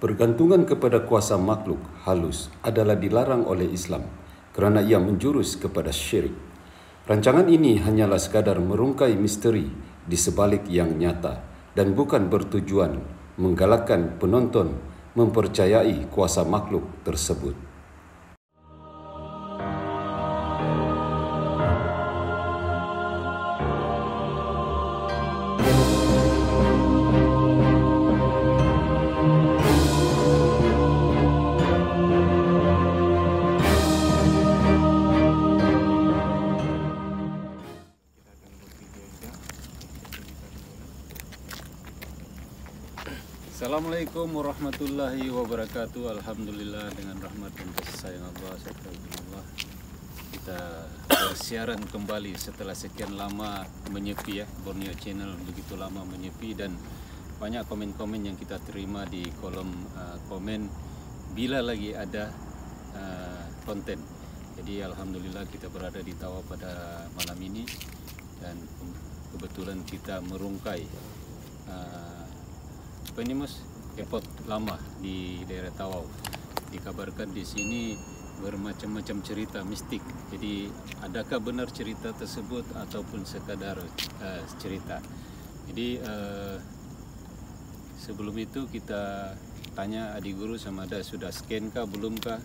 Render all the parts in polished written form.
Bergantungan kepada kuasa makhluk halus adalah dilarang oleh Islam kerana ia menjurus kepada syirik. Rancangan ini hanyalah sekadar merungkai misteri di sebalik yang nyata dan bukan bertujuan menggalakkan penonton mempercayai kuasa makhluk tersebut. Assalamualaikum warahmatullahi wabarakatuh. Alhamdulillah, dengan rahmat dan kasih sayang Allah serta Allah kita bersiaran kembali setelah sekian lama menyepi ya. Borneo Channel begitu lama menyepi dan banyak komen-komen yang kita terima di kolom komen bila lagi ada konten. Jadi alhamdulillah kita berada di Tawau pada malam ini dan kebetulan kita merungkai apa ini mas, airport lama di daerah Tawau. Dikabarkan di sini bermacam-macam cerita mistik. Jadi adakah benar cerita tersebut ataupun sekadar cerita? Jadi sebelum itu kita tanya adik guru sama ada sudah scan kah belum kah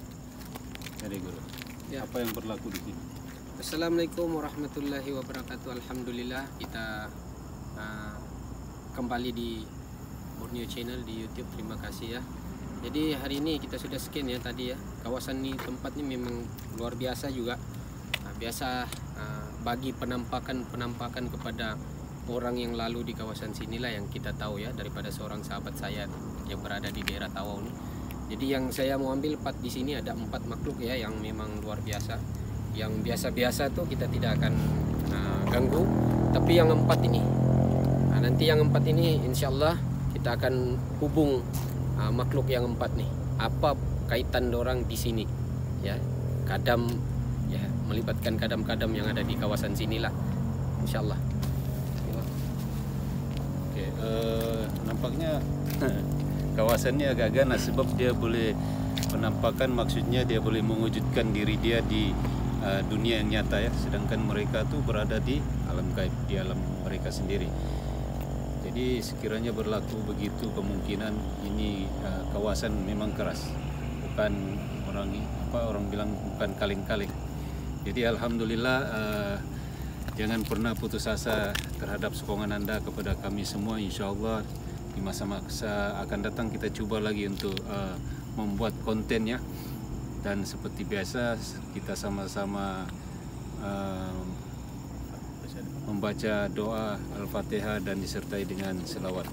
adik guru? Ya. Apa yang berlaku di sini? Assalamualaikum warahmatullahi wabarakatuh. Alhamdulillah kita kembali di Borneo Channel di YouTube. Terima kasih ya. Jadi hari ini kita sudah scan ya tadi ya. Kawasan ini, tempat ini memang luar biasa juga. Biasa bagi penampakan kepada orang yang lalu di kawasan sinilah yang kita tahu ya, daripada seorang sahabat saya yang berada di daerah Tawau ini. Jadi yang saya mau ambil part di sini ada 4 makhluk ya yang memang luar biasa. Yang biasa-biasa tuh kita tidak akan ganggu, tapi yang 4 ini nanti yang 4 ini insyaallah kita akan hubung makhluk yang 4 nih. Apa kaitan dorang di sini? Ya, kadam ya, melibatkan kadam-kadam yang ada di kawasan sinilah. Insyaallah. Oke, nampaknya kawasannya agak ganas sebab dia boleh penampakan, maksudnya dia boleh mewujudkan diri dia di dunia yang nyata ya, sedangkan mereka tuh berada di alam gaib, di alam mereka sendiri. Jadi sekiranya berlaku begitu, kemungkinan ini kawasan memang keras, bukan orang bilang bukan kaleng-kaleng. Jadi alhamdulillah, jangan pernah putus asa terhadap sokongan Anda kepada kami semua. Insya Allah di masa-masa akan datang kita coba lagi untuk membuat konten ya, dan seperti biasa kita sama-sama membaca doa Al-Fatihah dan disertai dengan selawat.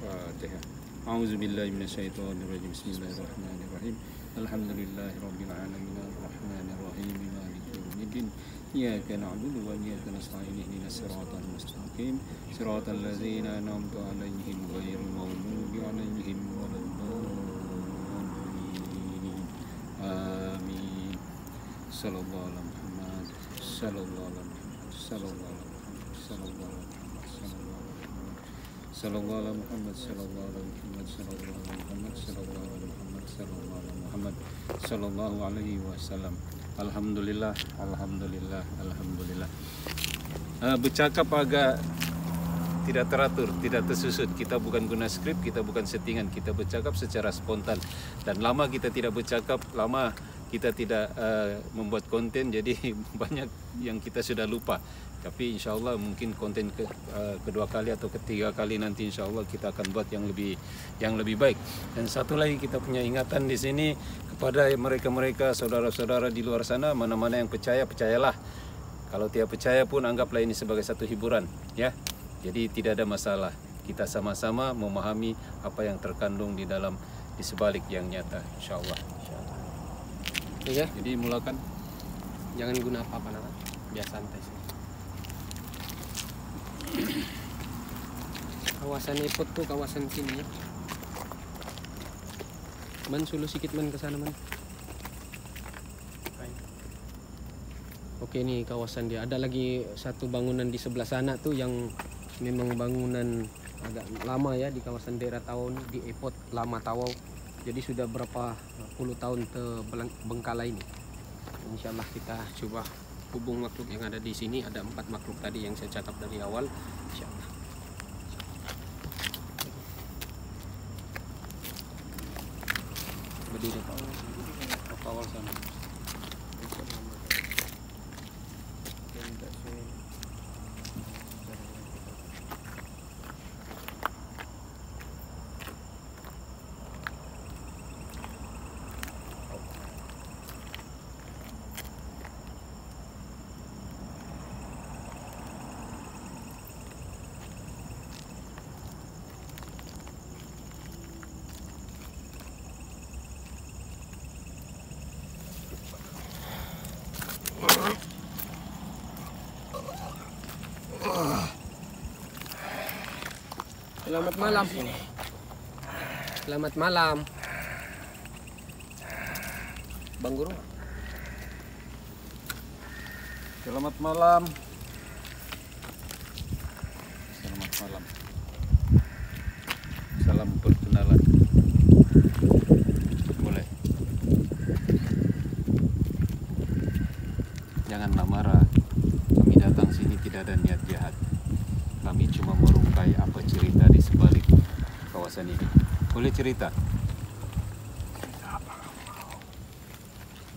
Fatihah. A'udzubillahi minasyaitonirrajim. Bismillahirrahmanirrahim. Alhamdulillahirabbil alamin arrahmanir rahim maliki yaumiddin. Iyyaka na'budu wa iyyaka nasta'in ihdinas siratal mustaqim siratal ladzina an'amta 'alaihim ghairil maghdubi 'alaihim waladdallin. Amin. Sallallahu alaihi Muhammad, sallallahu alaihi Muhammad, sallallahu alaihi Muhammad, sallallahu alaihi Muhammad, sallallahu alaihi Muhammad, sallallahu alaihi Muhammad, sallallahu alaihi Muhammad, sallallahu alaihi Muhammad, sallallahu alaihi Muhammad, sallallahu alaihi wasallam. Alhamdulillah, alhamdulillah, alhamdulillah. Bercakap agak tidak teratur, tidak tersusun. Kita bukan guna skrip, kita bukan settingan, kita bercakap secara spontan. Dan lama kita tidak bercakap, lama kita tidak membuat konten, jadi banyak yang kita sudah lupa. Tapi insya Allah mungkin konten kedua kali atau ketiga kali nanti insya Allah kita akan buat yang lebih baik. Dan satu lagi kita punya ingatan di sini kepada mereka-mereka saudara-saudara di luar sana, mana-mana yang percaya, percayalah. Kalau tidak percaya pun anggaplah ini sebagai satu hiburan ya. Jadi tidak ada masalah. Kita sama-sama memahami apa yang terkandung di sebalik yang nyata, insya Allah. Ya. Jadi mulakan. Jangan guna apa-apa nak. Biar santai sih. Kawasan Epot tuh kawasan sini ya. Man sulu sikit man ke sana man. Oke, nih kawasan dia. Ada lagi satu bangunan di sebelah sana tuh yang memang bangunan agak lama ya di kawasan daerah Tawau, di Epot Lama Tawau. Jadi sudah berapa puluh tahun terbengkalai ini. Insya Allah kita coba hubung makhluk yang ada di sini. Ada 4 makhluk tadi yang saya catat dari awal. Insya Allah. Berdiri Awal sana. Selamat malam. Selamat malam, Bang Guru. Selamat malam. Selamat malam. Salam perkenalan. Boleh. Janganlah marah. Kami datang sini tidak ada niat jahat. Kami cuma merungkai apa cerita di sebalik kawasan ini. Boleh cerita?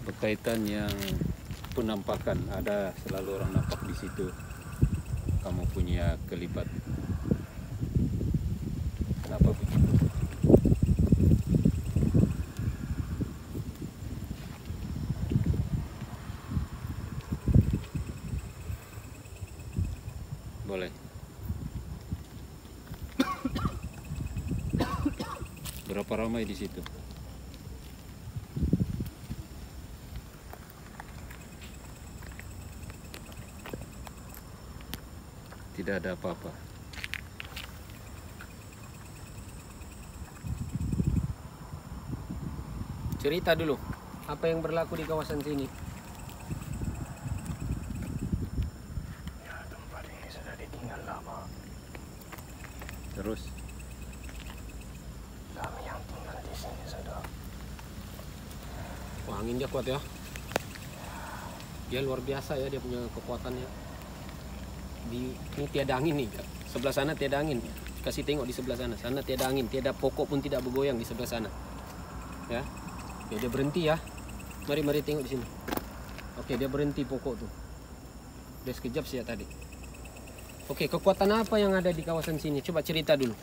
Berkaitan yang penampakan, ada selalu orang nampak di situ. Kamu punya kelibat. Kenapa begitu? Boleh. Berapa ramai di situ? Tidak ada apa-apa. Cerita dulu, apa yang berlaku di kawasan sini? Ya, tempat ini sudah ditinggal lama. Terus? Kami yang tinggal di sini sudah. Wah, angin dia kuat ya. Dia luar biasa ya, dia punya kekuatannya. Ini tiada angin nih. Sebelah sana tiada angin. Kasih tengok di sebelah sana. Sana tiada angin, tiada pokok pun tidak bergoyang di sebelah sana. Ya. Oke, dia berhenti ya. Mari tengok di sini. Oke, dia berhenti pokok tuh. Dia sekejap sih ya tadi. Oke, kekuatan apa yang ada di kawasan sini? Coba cerita dulu.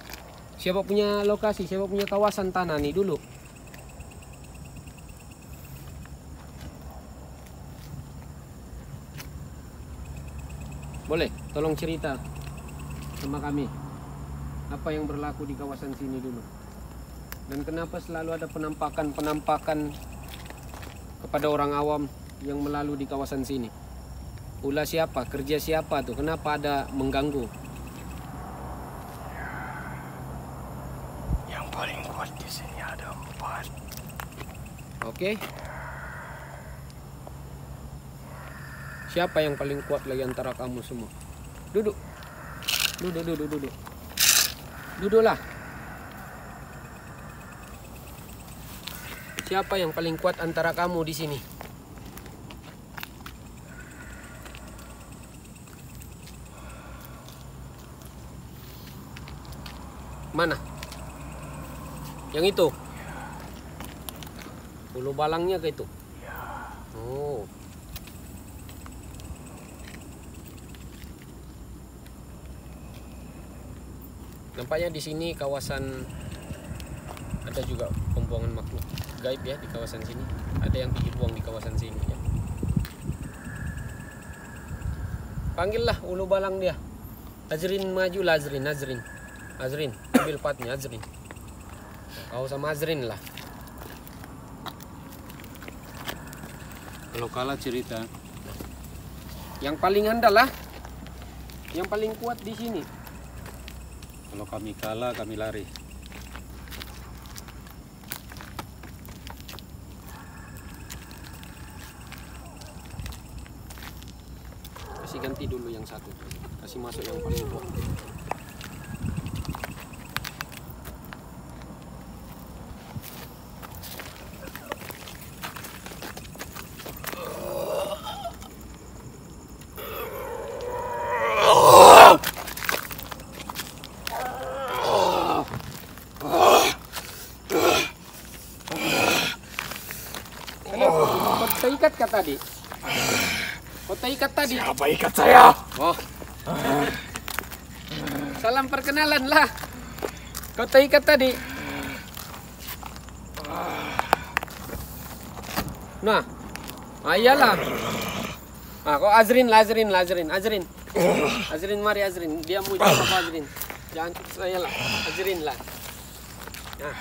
Siapa punya lokasi, siapa punya kawasan tanah nih dulu? Boleh, tolong cerita sama kami. Apa yang berlaku di kawasan sini dulu? Dan kenapa selalu ada penampakan kepada orang awam yang melalui di kawasan sini? Ulah siapa? Kerja siapa tuh? Kenapa ada mengganggu? Yang paling kuat di sini ada 4. Oke. Siapa yang paling kuat lagi antara kamu semua? Duduk. Duduk. Duduklah. Siapa yang paling kuat antara kamu di sini? Mana? Yang itu? Ulu balangnya ke itu? Oh. Nampaknya di sini kawasan ada juga pembuangan makhluk gaib ya di kawasan sini. Ada yang pergi buang di kawasan sini ya. Panggillah ulu balang dia. Azrin maju lah, Azrin, ambil patnya Azrin. Kau sama Azrin lah. Kalau kalah cerita. Yang paling andal lah. Yang paling kuat di sini. Kalau kami kalah, kami lari. Kasih ganti dulu yang satu. Kasih masuk yang paling kuat. ikat kah tadi? Kau tak ikat tadi? Siapa ikat saya? Oh. Salam perkenalan lah. Kau tak ikat tadi? Nah. Iyalah. Kau Azrin lah, Azrin. Azrin mari Azrin. Dia mau jawab apa Azrin? Jangan saya lah. Azrin lah. Nah.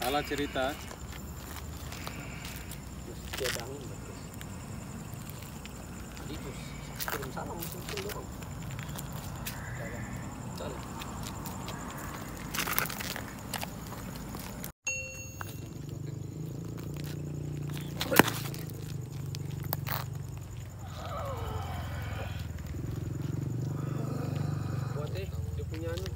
Salah cerita. Tiada angin betul. Itu kirim salam mungkin dorong. Salam. Buat dia punya anu.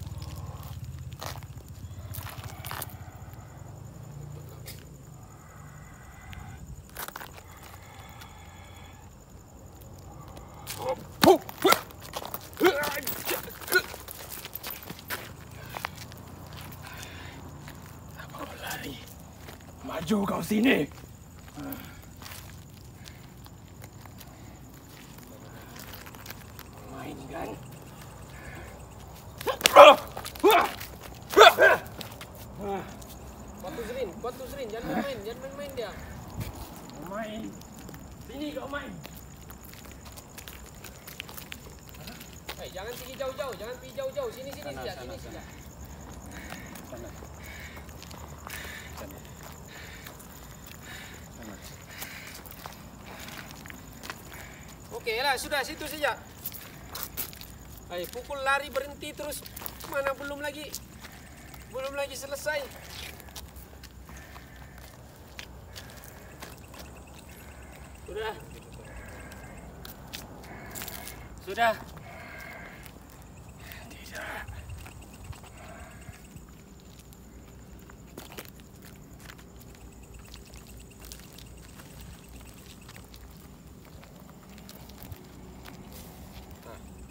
Apa kau lari? Maju kau sini. Main kan? Buat tu Zrin, jangan main dia. Main. Sini kau main. Jangan pergi jauh-jauh, sini saja. Sana. Oke lah, sudah situ saja. Pukul lari berhenti terus. Mana belum lagi selesai. Sudah. Tidak.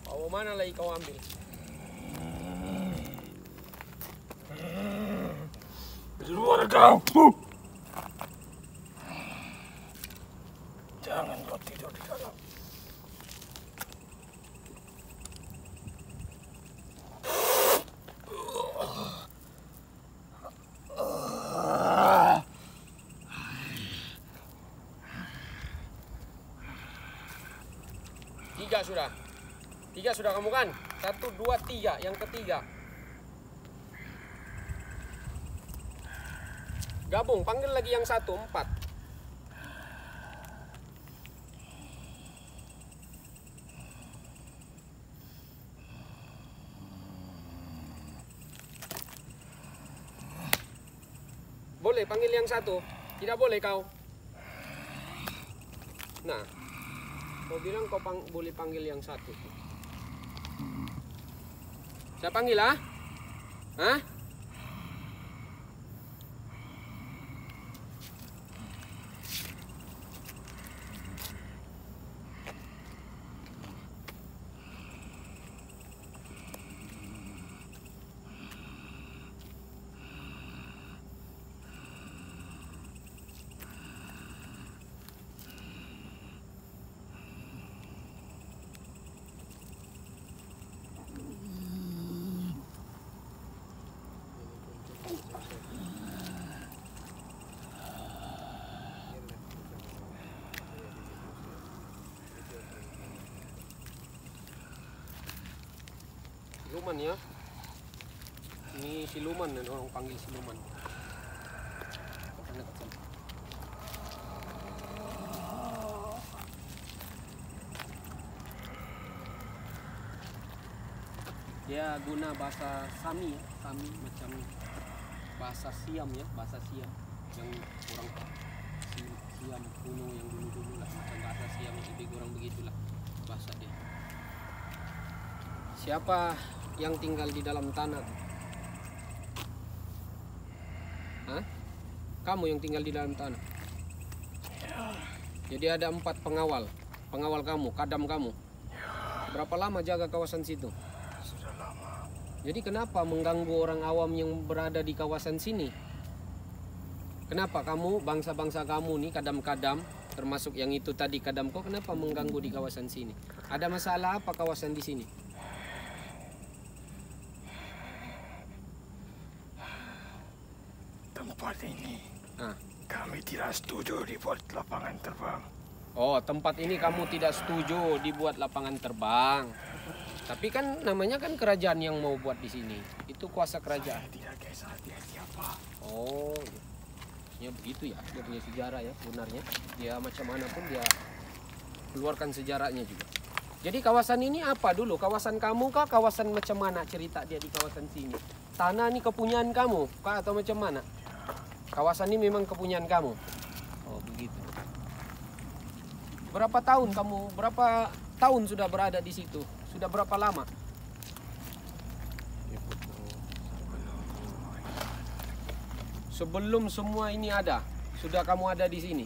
Bawa mana lagi kau ambil? Keluar kau. Jangan kau tidur di dalam. Tiga sudah kamu kan? 1, 2, 3. Yang ketiga. Gabung, panggil lagi yang 1, 4. Boleh panggil yang 1. Tidak boleh kau. Nah, kau bilang kau boleh panggil yang 1. Saya panggil ah? Hah? Siluman ya. Ini siluman dan orang panggil siluman. Dia guna bahasa Sami, Sami macam bahasa Siam ya, bahasa Siam yang orang Siam kuno yang dulu lah, macam bahasa Siam lebih kurang begitulah bahasa dia. Siapa yang tinggal di dalam tanah? Hah? Kamu yang tinggal di dalam tanah. Jadi ada 4 pengawal kamu, kadam kamu. Berapa lama jaga kawasan situ? Sudah lama. Jadi kenapa mengganggu orang awam yang berada di kawasan sini? Kenapa kamu, bangsa-bangsa kamu nih, kadam-kadam, termasuk yang itu tadi kadamko, kenapa mengganggu di kawasan sini? Ada masalah apa kawasan di sini? Tempat ini Ah. kami tidak setuju dibuat lapangan terbang. Oh, tempat ini kamu tidak setuju dibuat lapangan terbang. Tapi kan namanya kan kerajaan yang mau buat di sini. Itu kuasa kerajaan. Saya tidak kisah dia siapa. Oh, ya begitu ya. Dia punya sejarah ya sebenarnya. Dia macam mana pun dia keluarkan sejarahnya juga. Jadi kawasan ini apa dulu? Kawasan kamu kah? Kawasan macam mana cerita dia di kawasan sini? Tanah ini kepunyaan kamu kah atau macam mana? Kawasan ini memang kepunyaan kamu. Oh, begitu. Berapa tahun kamu? Berapa tahun sudah berada di situ? Sudah berapa lama? Sebelum semua ini ada, sudah kamu ada di sini.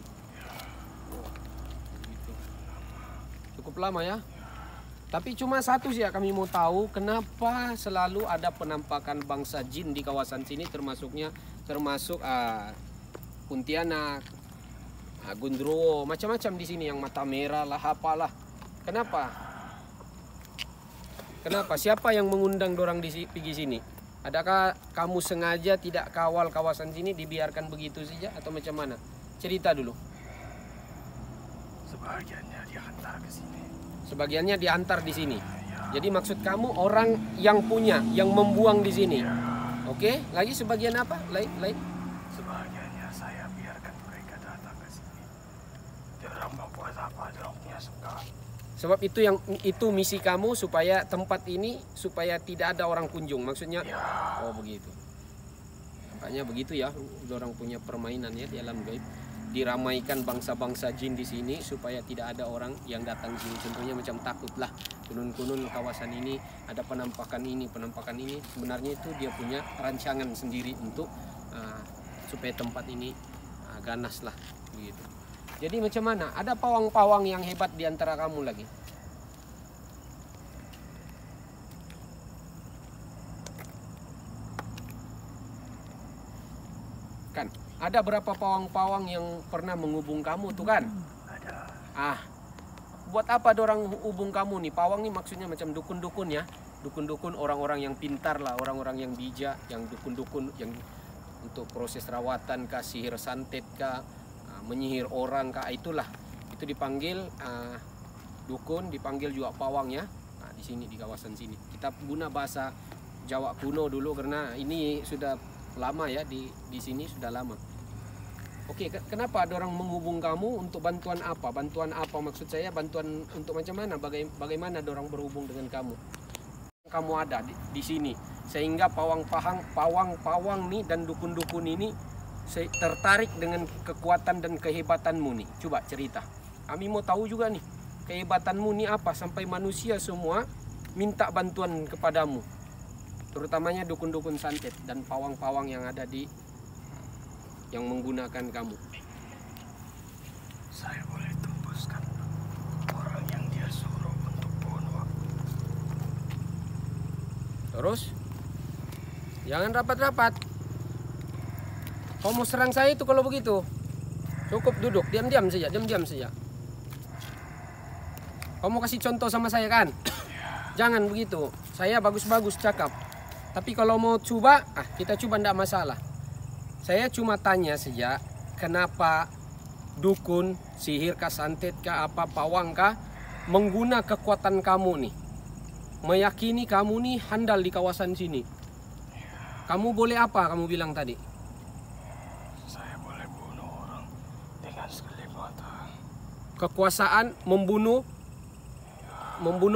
Cukup lama ya. Tapi cuma satu sih ya kami mau tahu, kenapa selalu ada penampakan bangsa jin di kawasan sini, termasuk Pontianak, Gundruwo, macam-macam di sini yang mata merah lah, apalah. Kenapa? Kenapa? Siapa yang mengundang dorang pergi sini? Adakah kamu sengaja tidak kawal kawasan sini, dibiarkan begitu saja atau macam mana? Cerita dulu. Sebagiannya diantar ke sini. Sebagiannya diantar di sini. Jadi maksud kamu orang yang punya, yang membuang di sini. Oke, lagi sebagian apa? Lain. Sebagiannya saya biarkan mereka datang ke sini. Diorang mau buat apa? Diorang punya suka. Sebab itu misi kamu supaya tempat ini supaya tidak ada orang kunjung. Maksudnya oh begitu. Makanya begitu ya, orang punya permainan ya di alam gaib. Diramaikan bangsa-bangsa jin di sini supaya tidak ada orang yang datang di sini. Contohnya macam takutlah kunun-kunun kawasan ini ada penampakan ini. Sebenarnya itu dia punya rancangan sendiri untuk supaya tempat ini ganas lah begitu. Jadi macam mana? Ada pawang-pawang yang hebat di antara kamu lagi? Kan? Ada berapa pawang-pawang yang pernah menghubung kamu tuh kan? Ada. Buat apa dorang hubung kamu nih? Pawang nih maksudnya macam dukun-dukun ya. Dukun-dukun orang-orang yang pintar lah, orang-orang yang bijak, yang dukun-dukun yang untuk proses rawatan kah, sihir santet kah, menyihir orang kah, itulah. Itu dipanggil dukun, dipanggil juga pawang ya. Nah, di sini di kawasan sini. Kita guna bahasa Jawa kuno dulu karena ini sudah lama ya di sini sudah lama. Oke, kenapa ada orang menghubung kamu untuk bantuan apa? Bantuan apa maksud saya? Bantuan untuk macam mana? Bagaimana ada orang berhubung dengan kamu? Kamu ada di sini sehingga pawang-pawang nih dan dukun-dukun ini tertarik dengan kekuatan dan kehebatanmu nih. Coba cerita. Kami mau tahu juga nih kehebatanmu nih apa sampai manusia semua minta bantuan kepadamu. Terutamanya dukun-dukun santet dan pawang-pawang yang ada yang menggunakan kamu. Saya boleh tembuskan orang yang dia suruh untuk bunuh. Terus? Jangan rapat-rapat. Kau mau serang saya itu kalau begitu. Cukup duduk, diam-diam saja. Kau mau kasih contoh sama saya kan? Jangan begitu. Saya bagus-bagus cakap. Tapi kalau mau coba, kita coba tidak masalah. Saya cuma tanya saja, kenapa dukun, sihir kah, santet kah, apa pawang kah, mengguna kekuatan kamu nih. Meyakini kamu nih handal di kawasan sini. Kamu boleh apa kamu bilang tadi? Saya boleh bunuh orang dengan sekelip mata. Kekuasaan membunuh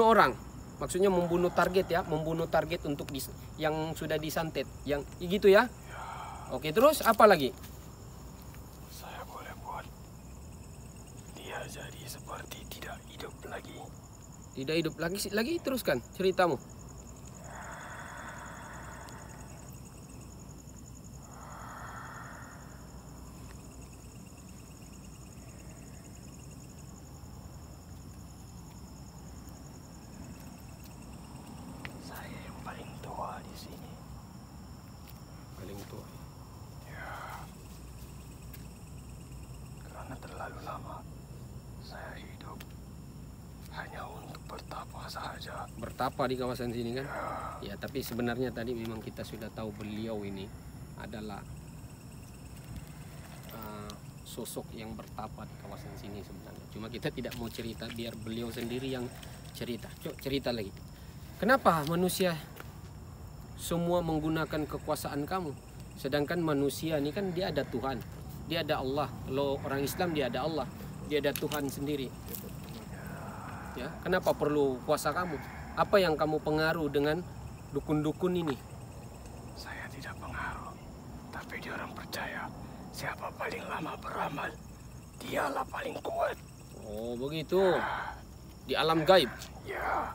orang. Maksudnya membunuh target ya, membunuh target untuk yang sudah disantet, yang gitu ya. Oke, terus apa lagi? Saya boleh buat dia jadi seperti tidak hidup lagi. Tidak hidup lagi teruskan ceritamu. Saya yang paling tua di sini. Paling tua. lama. Saya hidup hanya untuk bertapa saja. Bertapa di kawasan sini kan? Ya, tapi sebenarnya tadi memang kita sudah tahu beliau ini adalah sosok yang bertapa di kawasan sini sebenarnya. Cuma kita tidak mau cerita, biar beliau sendiri yang cerita. Coba cerita lagi. Kenapa manusia semua menggunakan kekuasaan kamu? Sedangkan manusia ini kan dia ada Tuhan, dia ada Allah. Kalau orang Islam dia ada Allah, dia ada Tuhan sendiri. Ya, kenapa perlu kuasa kamu? Apa yang kamu pengaruh dengan dukun-dukun ini? Saya tidak pengaruh, tapi dia orang percaya siapa paling lama beramal, dialah paling kuat. Oh begitu, di alam gaib. Ya,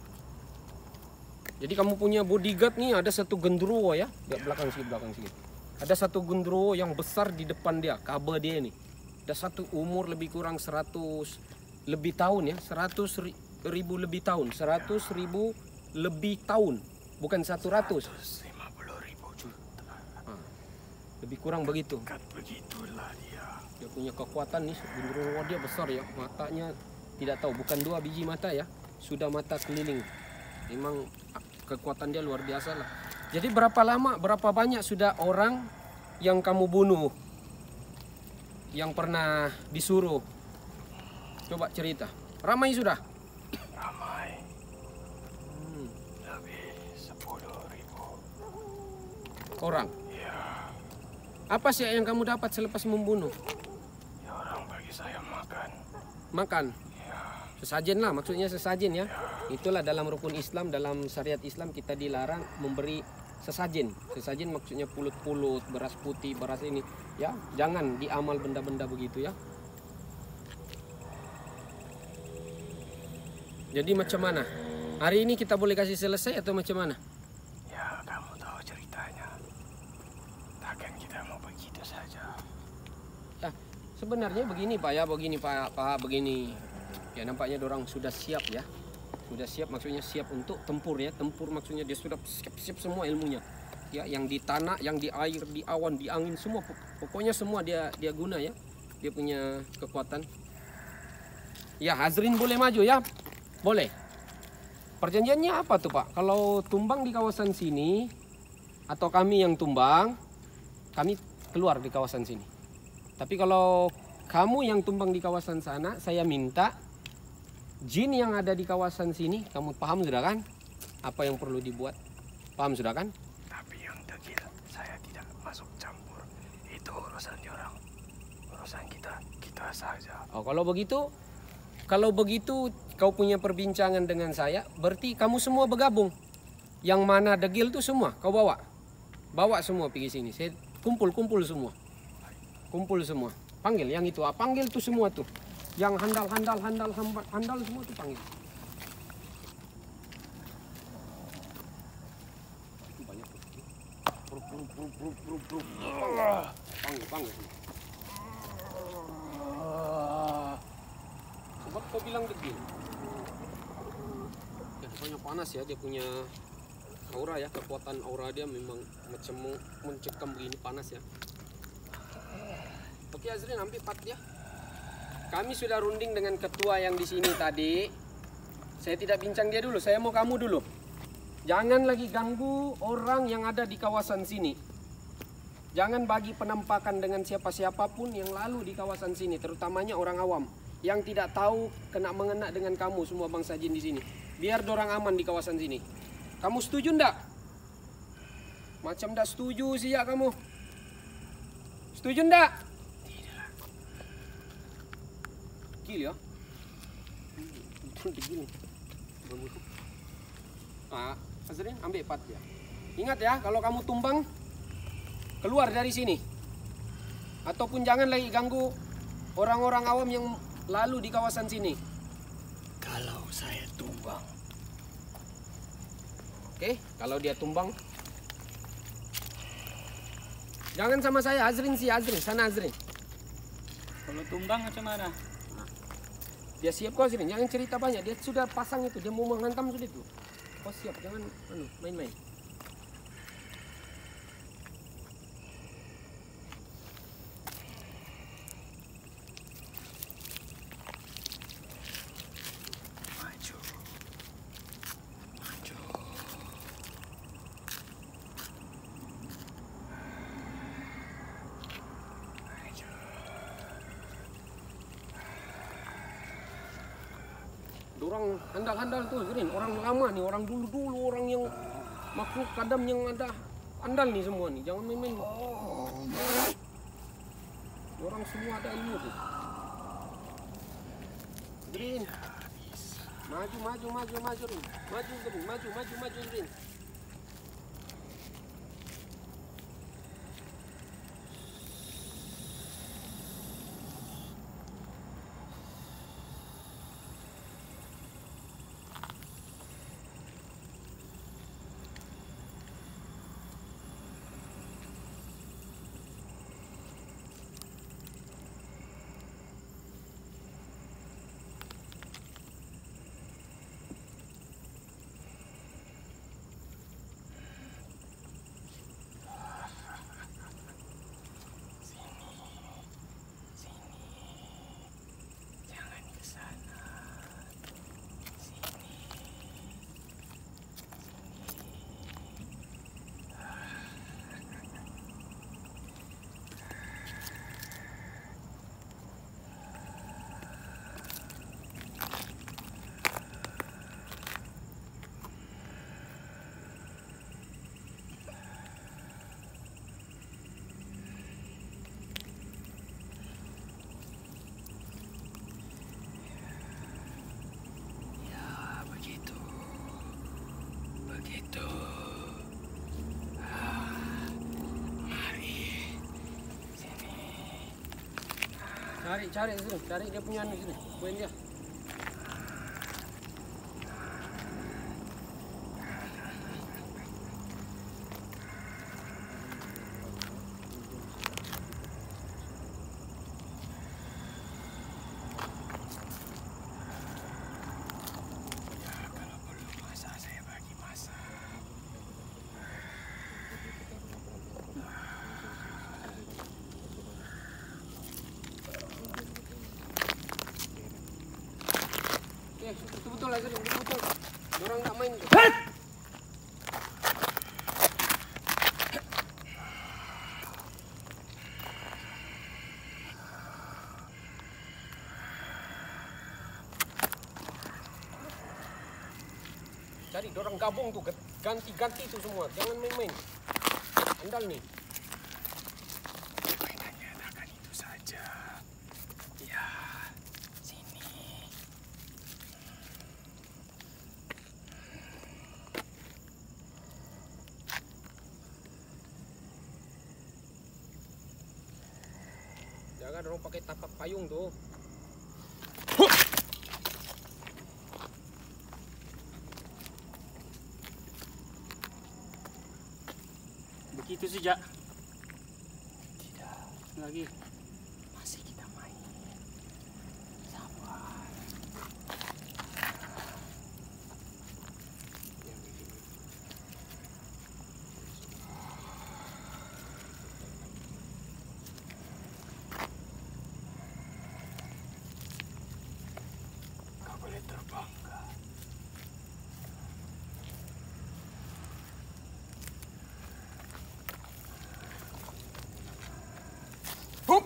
Jadi kamu punya bodyguard nih, ada satu genderuwo ya, di belakang sedikit. Ada satu genderuwo yang besar di depan dia, kabar dia ini. Ada satu umur lebih kurang 100 lebih tahun ya, 100.000 lebih tahun, 100.000 lebih tahun, bukan 100. 150.000 juta. Lebih kurang begitu. Dekat begitulah dia. Dia punya kekuatan nih, genderuwo dia besar ya, matanya tidak tahu, bukan 2 biji mata ya, sudah mata keliling. Memang kekuatan dia luar biasa lah. Jadi berapa lama, berapa banyak sudah orang yang kamu bunuh, yang pernah disuruh? Coba cerita. Ramai sudah? Ramai. Lebih 10.000 orang. Ya, Apa sih yang kamu dapat selepas membunuh? ya orang bagi saya makan. Makan. Ya, Sesajen lah, maksudnya sesajen ya. Itulah dalam rukun Islam, dalam syariat Islam kita dilarang memberi sesajen. Sesajen maksudnya pulut-pulut, beras putih, beras ini. Ya, jangan diamal benda-benda begitu ya. Jadi macam mana? Hari ini kita boleh kasih selesai atau macam mana? ya kamu tahu ceritanya. Takkan kita mau begitu saja. Ya, sebenarnya begini Pak ya, begini Pak, begini. Ya nampaknya dorang sudah siap ya. Sudah siap maksudnya siap untuk tempur ya. Tempur maksudnya dia sudah siap semua ilmunya. Ya, yang di tanah, yang di air, di awan, di angin semua. Pokoknya semua dia guna ya. Dia punya kekuatan. Ya, Hazrin boleh maju ya. Boleh. Perjanjiannya apa tuh Pak? Kalau tumbang di kawasan sini atau kami yang tumbang, kami keluar di kawasan sini. Tapi kalau kamu yang tumbang di kawasan sana, saya minta jin yang ada di kawasan sini, kamu paham sudah kan? Apa yang perlu dibuat? Paham sudah kan? Tapi yang degil saya tidak masuk campur. Itu urusan orang. Urusan kita saja. Oh, kalau begitu kau punya perbincangan dengan saya, berarti kamu semua bergabung. Yang mana degil tuh semua kau bawa. Bawa semua pergi sini. Saya kumpul semua. Kumpul semua. Panggil yang itu, panggil tuh semua tuh. Yang handal semua tuh panggil. Banyak tuh. Panggil. Sebab kau bilang degil. Ya, pokoknya panas ya, dia punya aura ya, kekuatan aura dia memang macam mencekam begini, panas ya. Oke Azrin, ambil part ya. Kami sudah runding dengan ketua yang di sini tadi. Saya tidak bincang dia dulu, saya mau kamu dulu. Jangan lagi ganggu orang yang ada di kawasan sini. Jangan bagi penampakan dengan siapa-siapapun yang lalu di kawasan sini, terutamanya orang awam yang tidak tahu mengena dengan kamu semua bangsa jin di sini. Biar dorang aman di kawasan sini. Kamu setuju ndak? Macam ndak setuju sih ya kamu. Setuju ndak? Gila ya. Begini. Pak Azrin, ambil part ya. Ingat ya, kalau kamu tumbang, keluar dari sini. Ataupun jangan lagi ganggu orang-orang awam yang lalu di kawasan sini. Kalau saya tumbang. Oke, kalau dia tumbang. Jangan sama saya, Azrin sih, Azrin. Sana Azrin. Kalau tumbang macam mana? Dia siap kok Azrin, jangan cerita banyak. Dia sudah pasang itu, dia mau menghantam sudah itu. Kau siap, jangan main-main. orang handal-handal tuh Zrin, orang lama nih, orang dulu-dulu, orang yang makhluk kadam yang ada andal nih semua nih, jangan main-main. Orang semua ada ilmu tuh. Zrin, maju Zrin, maju Zrin. Cari Zrin, cari dia punya anu sini, poin dia. Betul lah Zrin, betul. Orang tak main tuh. Cari dorang gabung tuh, ganti-ganti tuh semua, jangan main-main. Andal nih. Mainannya akan itu saja. Ya, sini. Jangan dorong pakai tapak payung tuh. Begitu saja. Tidak, Lagi. masih kita main. Sabar. Kau boleh terbangga. Hup!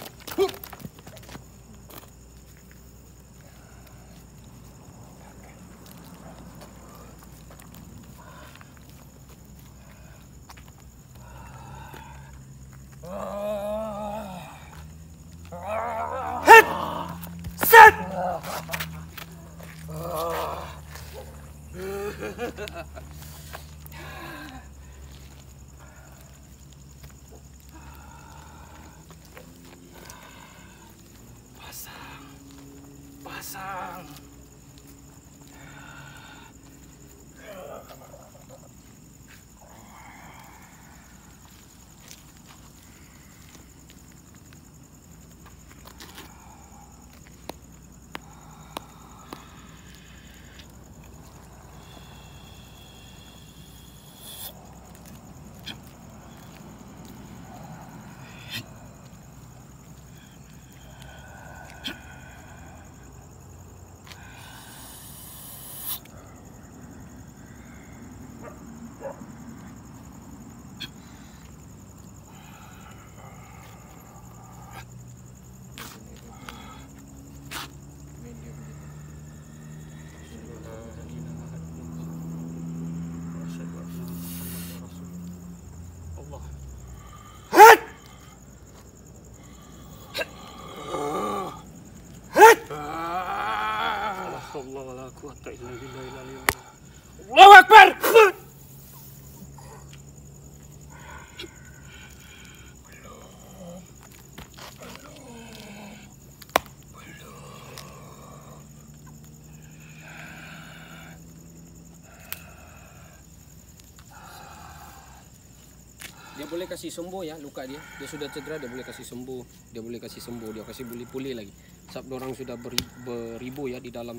quwwata illa billahil aliyyil azim. Allahu Akbar. Dia boleh kasih sembuh ya luka dia. Dia sudah cedera, dia boleh kasih sembuh. Dia boleh kasih sembuh, dia kasih pulih lagi. Sebab orang sudah beribu ya di dalam.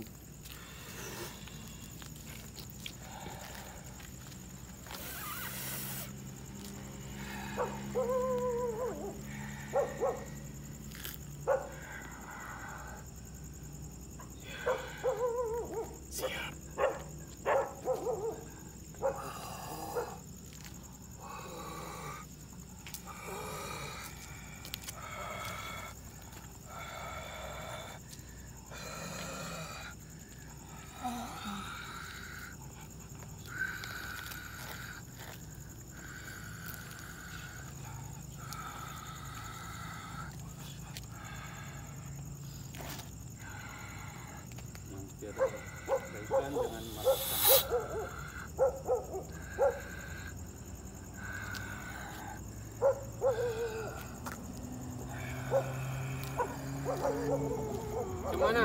Tiada kaitan dengan melakukan Gimana?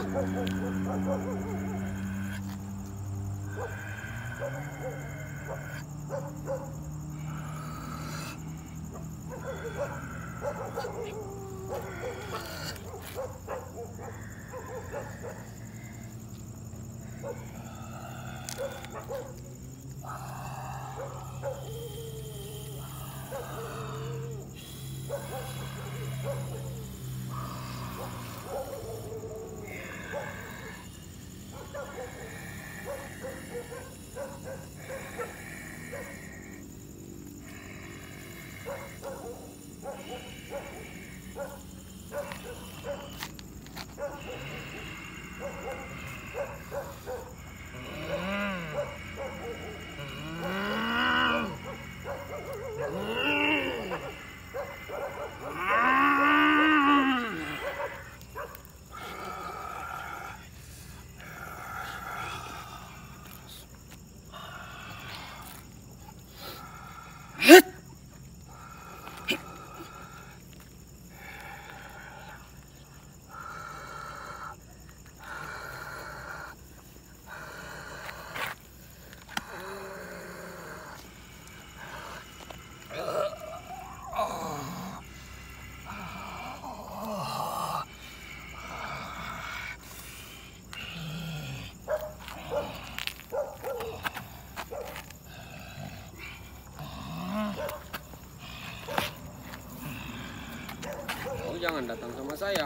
Jangan datang sama saya.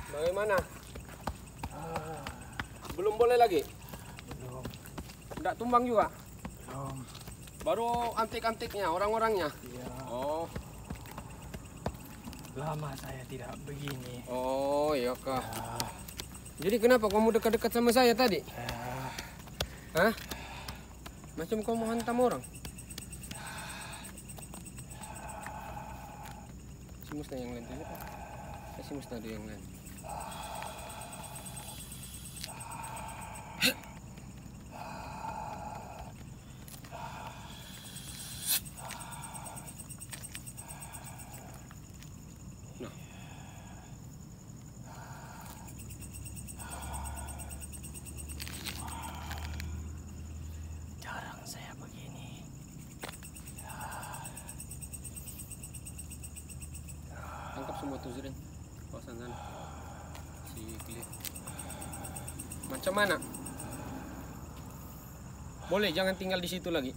Bagaimana? Belum boleh lagi? Belum. Tidak tumbang juga? Belum. Baru antik-antiknya, orang-orangnya? Iya. Oh. Lama saya tidak begini. Oh, iya kah? Ya. Jadi kenapa kamu dekat-dekat sama saya tadi? Ya. Hah? Macam kamu hantam orang? Si Musnah yang lain tadi Pak. Kasih Musnah ada yang lain. Nah. Jarang saya begini. Tangkap semua tuh Zirin. Kawasan sana. Si clear. Macam mana? Boleh jangan tinggal di situ lagi.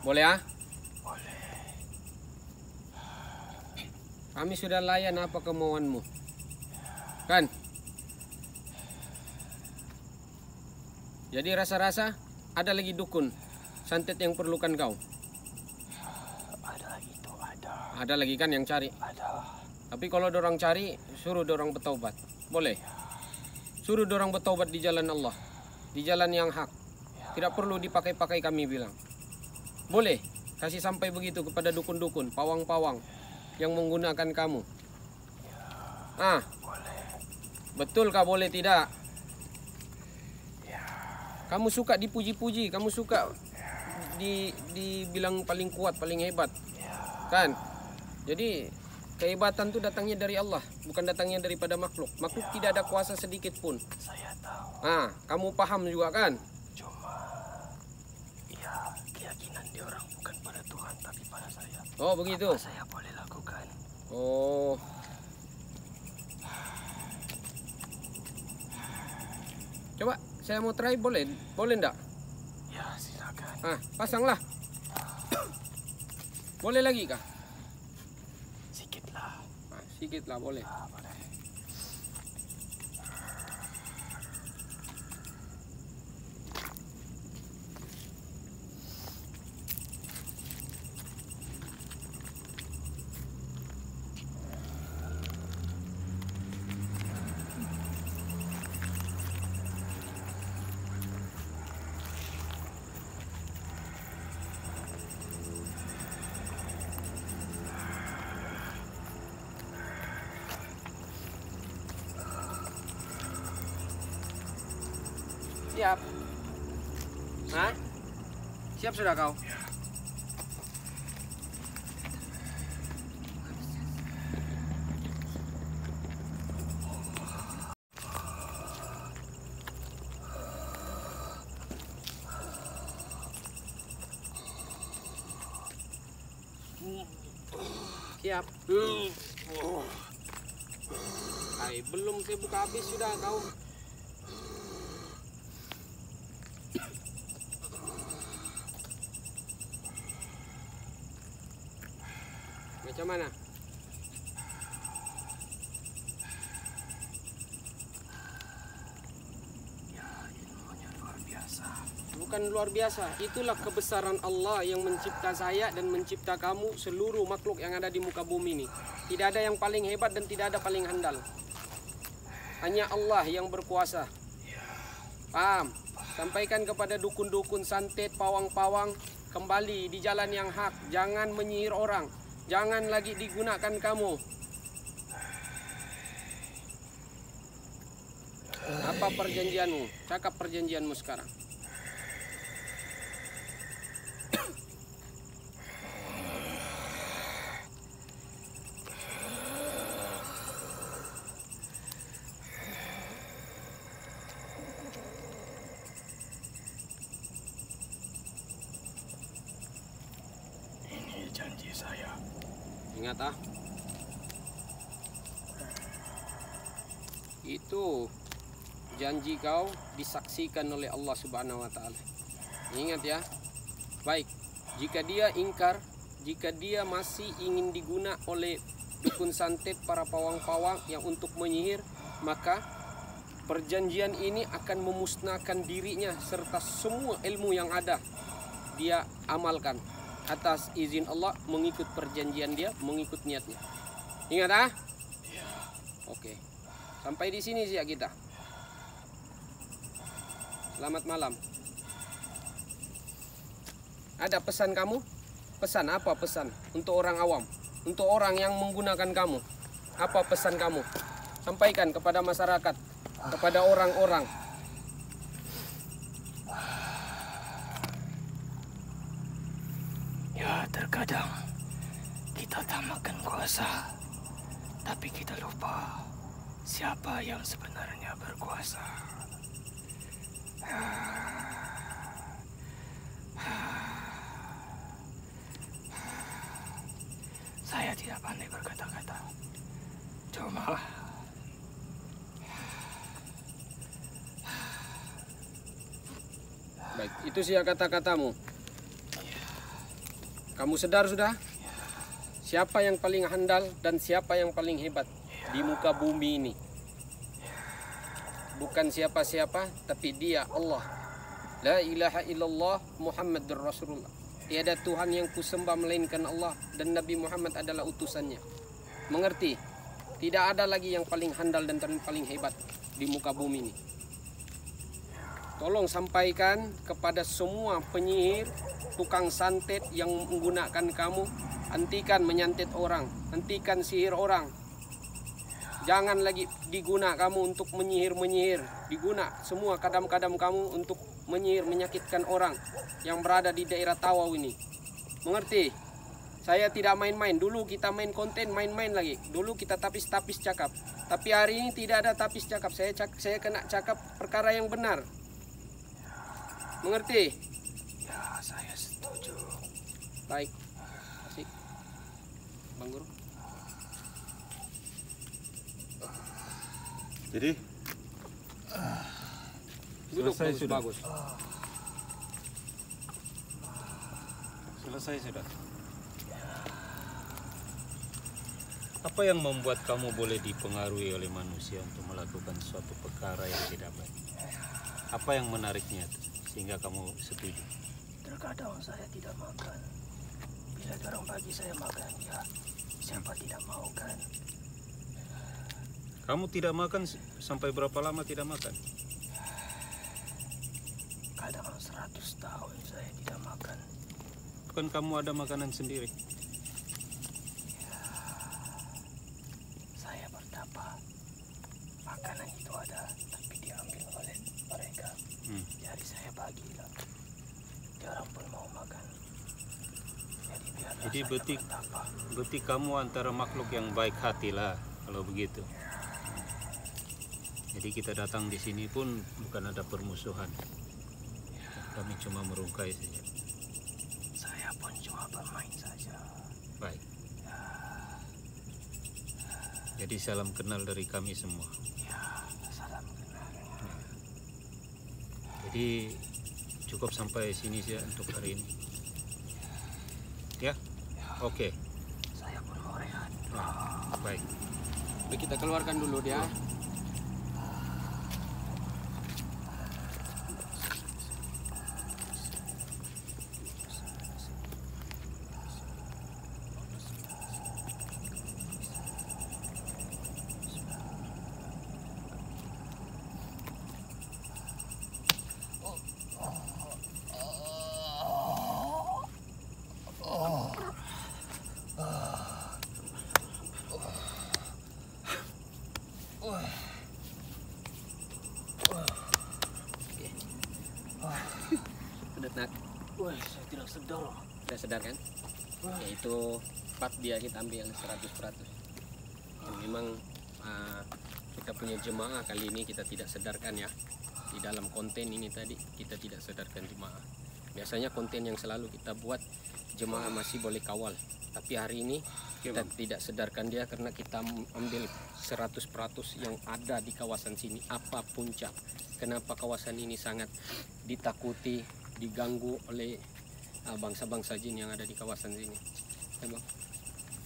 Boleh ah? Boleh. Kami sudah layan apa kemauanmu. Kan? Jadi rasa-rasa ada lagi dukun santet yang perlukan kau. Ada lagi tuh, ada. Ada lagi kan yang cari. Ada. Tapi kalau dorang cari, suruh dorang bertaubat. Boleh. Suruh dorang bertaubat di jalan Allah, di jalan yang hak. Tidak perlu dipakai-pakai kami bilang. Boleh. Kasih sampai begitu kepada dukun-dukun, pawang-pawang yang menggunakan kamu. Ah, Boleh. betul kah boleh tidak? Ya. Kamu suka dipuji-puji, kamu suka dibilang paling kuat, paling hebat. Kan? Jadi kehebatan itu datangnya dari Allah, bukan datangnya daripada makhluk. Makhluk tidak ada kuasa sedikit pun. Saya tahu. Ah, kamu paham juga kan? Cuma ya keyakinan dia orang bukan pada Tuhan tapi pada saya. Oh, begitu. Apa saya boleh lakukan? Oh. Coba saya mau try, boleh? Boleh enggak? Ya, silakan. Ah, pasanglah. Boleh lagi kah? Sikitlah. Ah, sedikit lah boleh. Ah, boleh. Siap. Hah? Siap sudah kau? Siap. Hai, belum saya buka habis sudah kau. Macam mana? Ya, ilmunya luar biasa. Bukan luar biasa. Itulah kebesaran Allah yang mencipta saya dan mencipta kamu, seluruh makhluk yang ada di muka bumi ini. Tidak ada yang paling hebat dan tidak ada paling handal. Hanya Allah yang berkuasa. Paham? Sampaikan kepada dukun-dukun, santet, pawang-pawang, kembali di jalan yang hak. Jangan menyihir orang. Jangan lagi digunakan kamu. Apa perjanjianmu? Cakap perjanjianmu sekarang. Ini janji saya. Ingat ah. Itu janji kau disaksikan oleh Allah Subhanahu wa taala. Ingat ya. Baik, jika dia ingkar, jika dia masih ingin diguna oleh dukun santet, para pawang-pawang yang untuk menyihir, maka perjanjian ini akan memusnahkan dirinya serta semua ilmu yang ada dia amalkan atas izin Allah, mengikut perjanjian dia, mengikut niatnya. Ingat ah? Oke. Sampai di sini sih ya kita. Selamat malam. Ada pesan kamu? Pesan apa pesan? Untuk orang awam, untuk orang yang menggunakan kamu. Apa pesan kamu? Sampaikan kepada masyarakat, kepada orang-orang. Ya, terkadang kita tak makan kuasa, tapi kita lupa siapa yang sebenarnya berkuasa. Saya tidak pandai berkata-kata. Cuma Baik, itu sih kata-katamu. Kamu sadar sudah? Siapa yang paling handal dan siapa yang paling hebat di muka bumi ini? Bukan siapa-siapa, tapi dia Allah. La ilaha illallah Muhammadur Rasulullah. Tiada Tuhan yang kusembah melainkan Allah, dan Nabi Muhammad adalah utusannya. Mengerti? Tidak ada lagi yang paling handal dan paling hebat di muka bumi ini. Tolong sampaikan kepada semua penyihir, tukang santet yang menggunakan kamu. Hentikan menyantet orang, hentikan sihir orang. Jangan lagi diguna kamu untuk menyihir-menyihir. Diguna semua kadam-kadam kamu untuk menyihir, menyakitkan orang yang berada di daerah Tawau ini. Mengerti? Saya tidak main-main. Dulu kita main konten, main-main lagi. Dulu kita tapis-tapis cakap. Tapi hari ini tidak ada tapis cakap. Saya kena cakap perkara yang benar. Mengerti? ya, saya setuju. Baik. Asik. Bang Guru. Jadi Duduk selesai sudah. bagus. Selesai sudah. Apa yang membuat kamu boleh dipengaruhi oleh manusia untuk melakukan suatu perkara yang tidak baik? Apa yang menariknya sehingga kamu setuju? Terkadang saya tidak makan. Bila orang bagi saya makan, ya siapa tidak mau kan? Kamu tidak makan sampai berapa lama tidak makan? Kadang 100 tahun saya tidak makan. Bukan kamu ada makanan sendiri? Saya bertapa. Makanan itu ada, tapi diambil oleh mereka. Jadi saya bagilah. Diorang pun mau makan. Jadi biarlah Jadi saya bertapa. berarti kamu antara makhluk yang baik hati lah kalau begitu. Jadi kita datang di sini pun bukan ada permusuhan. Kami cuma merungkai saja. Saya pun cuma bermain saja. Baik. Jadi salam kenal dari kami semua. Ya, salam kenal. Jadi cukup sampai sini saja untuk hari ini. Ya? Oke. Saya pun mau rehat. Baik. Baik, kita keluarkan dulu dia. Sudah nak, Wah, saya tidak sedar. sudah sadar kan? Yaitu part dia kita ambil yang 100%. Dan memang kita punya jemaah kali ini kita tidak sedarkan ya. Di dalam konten ini tadi kita tidak sedarkan jemaah. Biasanya konten yang selalu kita buat jemaah masih boleh kawal. Tapi hari ini kita tidak sedarkan dia karena kita ambil 100% yang ada di kawasan sini. Apa punca? Kenapa kawasan ini sangat ditakuti, diganggu oleh bangsa-bangsa jin yang ada di kawasan sini. Ya, Bang.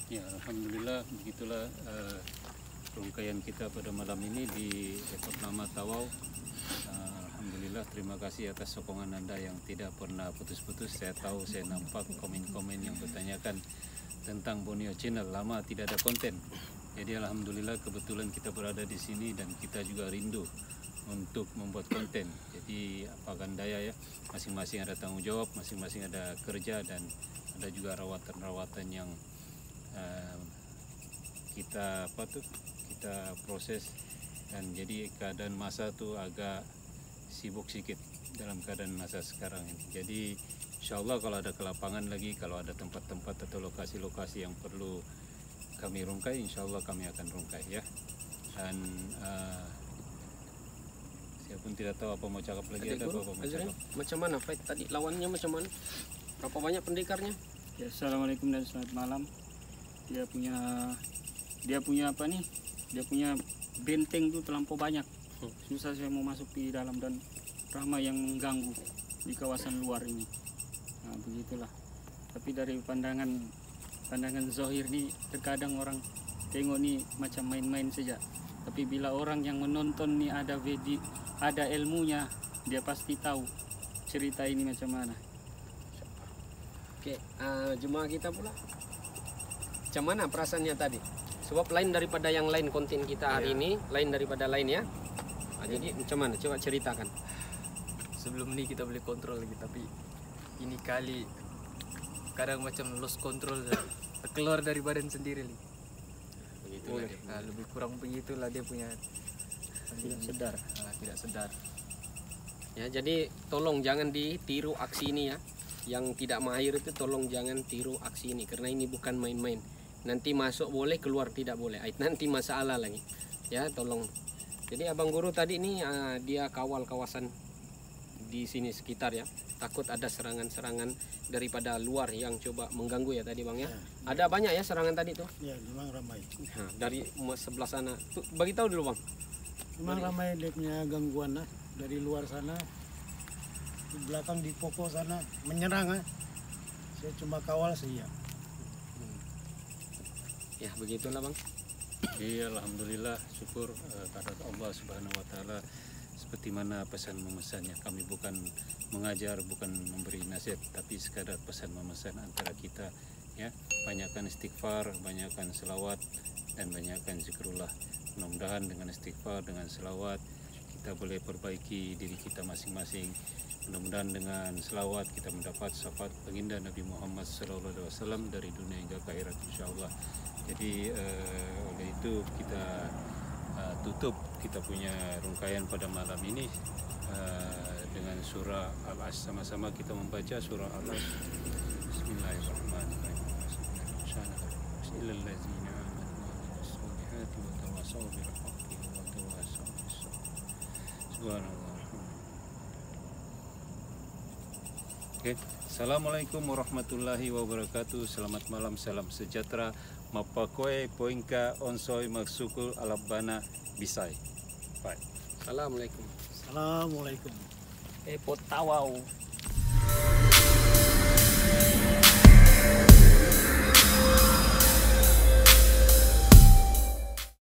Ya, alhamdulillah begitulah rangkaian kita pada malam ini di Depot Nama Tawau. Alhamdulillah, terima kasih atas sokongan Anda yang tidak pernah putus-putus. Saya tahu, saya nampak komen-komen yang bertanyakan tentang Borneo Channel, lama tidak ada konten. Jadi alhamdulillah kebetulan kita berada di sini dan kita juga rindu untuk membuat konten. Jadi apakan daya ya, masing-masing ada tanggung jawab, masing-masing ada kerja, dan ada juga rawatan-rawatan yang kita proses. Dan jadi keadaan masa tuh agak sibuk sedikit dalam keadaan masa sekarang ini. Jadi insya Allah kalau ada kelapangan lagi, kalau ada tempat-tempat atau lokasi-lokasi yang perlu kami rungkai, insya Allah kami akan rungkai ya. Dan saya pun tidak tahu apa mau cakap lagi. Ada apa mau cakap? Macam mana fight tadi, lawannya macam mana? Berapa banyak pendekarnya? Ya, assalamualaikum dan selamat malam. Dia punya apa nih? Dia punya benteng tuh terlampau banyak. Susah saya mau masuk di dalam dan ramai yang mengganggu di kawasan luar ini. Nah, begitulah. Tapi dari pandangan zahir nih, terkadang orang tengok nih macam main-main saja. Tapi bila orang yang menonton nih ada ilmunya, dia pasti tahu cerita ini macam mana. Oke, jemaah kita pula. Macam mana perasaannya tadi? Sebab lain daripada yang lain konten kita hari ini, lain daripada lain ya. Jadi macam mana? Coba ceritakan. Sebelum ini kita boleh kontrol lagi, tapi ini kali kadang macam lost control, keluar dari badan sendiri nih. Begitulah dia. Nah, lebih kurang begitulah dia punya, Tidak sedar. tidak sedar. Ya, jadi tolong jangan ditiru aksi ini ya. Yang tidak mahir itu tolong jangan tiru aksi ini, karena ini bukan main-main. Nanti masuk boleh, keluar tidak boleh. Nanti masalah lagi. Ya, tolong. Jadi Abang Guru tadi ini dia kawal kawasan di sini sekitar ya. Takut ada serangan-serangan daripada luar yang coba mengganggu ya tadi Bang ya. Ada banyak ya serangan tadi tuh? Ya, memang ramai. Nah, dari sebelah sana. Tuh, bagi tahu dulu Bang. Memang ramai dia punya gangguan lah. Dari luar sana, di belakang di pokok sana menyerang. Saya cuma kawal saja. Ya, begitulah Bang. Iya, alhamdulillah, syukur kepada Allah Subhanahu wa taala. Seperti mana pesan memesannya, kami bukan mengajar, bukan memberi nasihat, tapi sekadar pesan memesan antara kita ya. Banyakkan istighfar, banyakkan selawat, dan banyakkan zikrullah. Mudah-mudahan dengan istighfar, dengan selawat kita boleh perbaiki diri kita masing-masing. Mudah-mudahan dengan selawat kita mendapat syafaat baginda Nabi Muhammad SAW dari dunia hingga ke akhirat insyaallah. Jadi oleh itu kita tutup kita punya rungkaian pada malam ini dengan surah Al-Asr. Sama-sama kita membaca surah Al-Asr. Bismillahirrahmanirrahim. Bismillahirrahmanirrahim. Subhanallah. Okay. Assalamualaikum warahmatullahi wabarakatuh. Selamat malam, salam sejahtera. Mapakoe poinka onsoi maksukul alabana bisai. Bye. Assalamualaikum. Assalamualaikum. Depot Tawau.